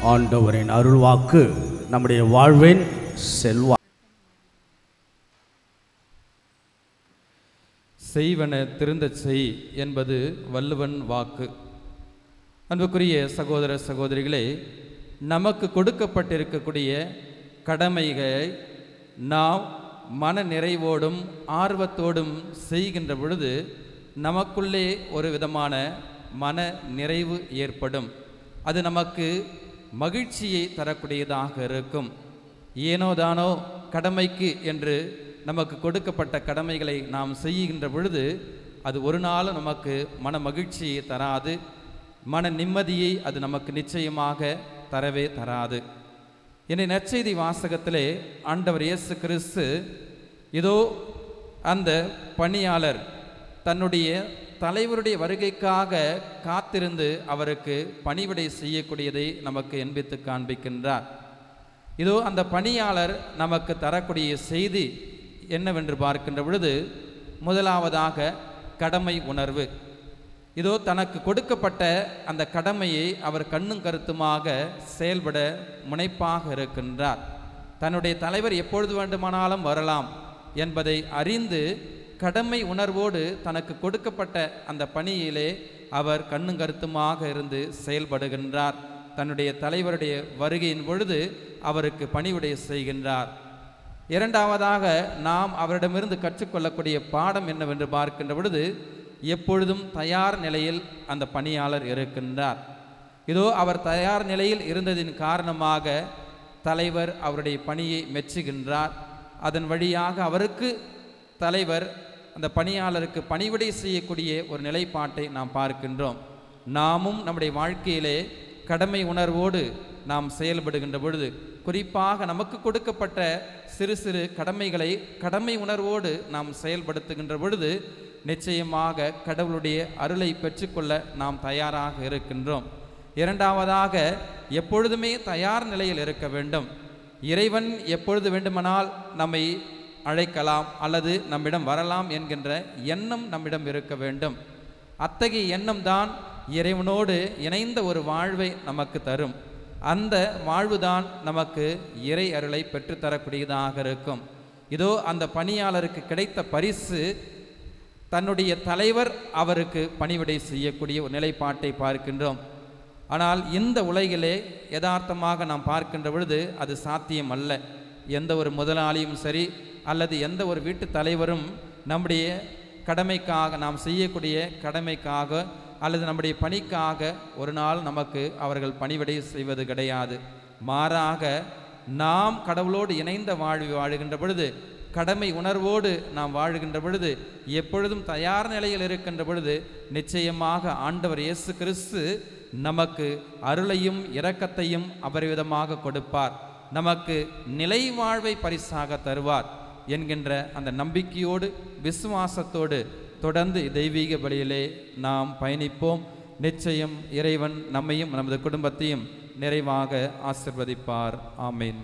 ஆண்டவரின் அருள்வாக்கு நம்முடைய வாழ்வின் செல்வா. செய்வன திருந்தச் செய் என்பது வள்ளுவன் வாக்கு. அன்புக்குரிய சகோதர சகோதரிகளே, நமக்கு கொடுக்கப்பட்டிருக்கக்கூடிய கடமைகளை நாம் மன நிறைவோடும் ஆர்வத்தோடும் செய்கின்ற பொழுது நமக்குள்ளே ஒரு விதமான மன நிறைவு ஏற்படும். அது நமக்கு மகிழ்ச்சியை தரக்கூடியதாக இருக்கும். ஏனோதானோ கடமைக்கு என்று நமக்கு கொடுக்கப்பட்ட கடமைகளை நாம் செய்கின்ற பொழுது அது ஒரு நாளும் நமக்கு மன மகிழ்ச்சியை தராது, மன நிம்மதியை அது நமக்கு நிச்சயமாக தரவே தராது. என்னை நற்செய்தி வாசகத்திலே ஆண்டவர் இயேசு கிறிஸ்து இதோ அந்த பணியாளர் தன்னுடைய தலைவருடைய வருகைக்காக காத்திருந்து அவருக்கு பணிவிடை செய்யக்கூடியதை நமக்கு எண்பித்து காண்பிக்கின்றார். இதோ அந்த பணியாளர் நமக்கு தரக்கூடிய செய்தி என்னவென்று பார்க்கின்ற பொழுது, முதலாவதாக கடமை உணர்வு. இதோ தனக்கு கொடுக்கப்பட்ட அந்த கடமையை அவர் கண்ணும் கருத்துமாக செயல்பட முனைப்பாக இருக்கின்றார். தன்னுடைய தலைவர் எப்பொழுது வேண்டுமானாலும் வரலாம் என்பதை அறிந்து கடமை உணர்வோடு தனக்கு கொடுக்கப்பட்ட அந்த பணியிலே அவர் கண்ணும் கருத்துமாக இருந்து செயல்படுகின்றார். தன்னுடைய தலைவருடைய வருகையின் பொழுது அவருக்கு பணிவிடை செய்கின்றார். இரண்டாவதாக நாம் அவரிடமிருந்து கற்றுக்கொள்ளக்கூடிய பாடம் என்னவென்று பார்க்கின்ற பொழுது, எப்பொழுதும் தயார் நிலையில் அந்த பணியாளர் இருக்கின்றார். இதோ அவர் தயார் நிலையில் இருந்ததின் காரணமாக தலைவர் அவருடைய பணியை மெச்சுகின்றார். அதன் வழியாக அவருக்கு தலைவர் அந்த பணியாளருக்கு பணிவிடை செய்யக்கூடிய ஒரு நிலைப்பாட்டை நாம் பார்க்கின்றோம். நாமும் நம்முடைய வாழ்க்கையிலே கடமை உணர்வோடு நாம் செயல்படுகின்ற பொழுது, குறிப்பாக நமக்கு கொடுக்கப்பட்ட சிறு சிறு கடமைகளை கடமை உணர்வோடு நாம் செயல்படுத்துகின்ற பொழுது நிச்சயமாக கடவுளுடைய அருளை பெற்றுக்கொள்ள நாம் தயாராக இருக்கின்றோம். இரண்டாவதாக, எப்பொழுதுமே தயார் நிலையில் இருக்க வேண்டும். இறைவன் எப்பொழுது வேண்டுமானால் நம்மை அழைக்கலாம் அல்லது நம்மிடம் வரலாம் என்கின்ற எண்ணம் நம்மிடம் இருக்க வேண்டும். அத்தகைய எண்ணம் தான் இறைவனோடு இணைந்த ஒரு வாழ்வை நமக்கு தரும். அந்த வாழ்வுதான் நமக்கு இறை அருளை பெற்றுத்தரக்கூடியதாக இருக்கும். இதோ அந்த பணியாளருக்கு கிடைத்த பரிசு தன்னுடைய தலைவர் அவருக்கு பணிவிடை செய்யக்கூடிய ஒரு நிலைப்பாட்டை பார்க்கின்றோம். ஆனால் இந்த உலகிலே யதார்த்தமாக நாம் பார்க்கின்ற பொழுது அது சாத்தியம் அல்ல. எந்த ஒரு முதலாளியும் சரி அல்லது எந்த ஒரு வீட்டு தலைவரும் நம்முடைய கடமைக்காக, நாம் செய்யக்கூடிய கடமைக்காக அல்லது நம்முடைய பணிக்காக ஒரு நாள் நமக்கு அவர்கள் பணிவிடை செய்வது கிடையாது. மாறாக நாம் கடவுளோடு இணைந்த வாழ்வு வாழுகின்ற பொழுது, கடமை உணர்வோடு நாம் வாழுகின்ற பொழுது, எப்பொழுதும் தயார் நிலையில் இருக்கின்ற பொழுது நிச்சயமாக ஆண்டவர் இயேசு கிறிஸ்து நமக்கு அருளையும் இரக்கத்தையும் அபரிவிதமாக கொடுப்பார். நமக்கு நிலை வாழ்வை பரிசாக தருவார் என்கின்ற அந்த நம்பிக்கையோடு விசுவாசத்தோடு தொடர்ந்து தெய்வீக பலியிலே நாம் பயணிப்போம். நிச்சயம் இறைவன் நம்மையும் நமது குடும்பத்தையும் நிறைவாக ஆசிர்வதிப்பார். ஆமீன்.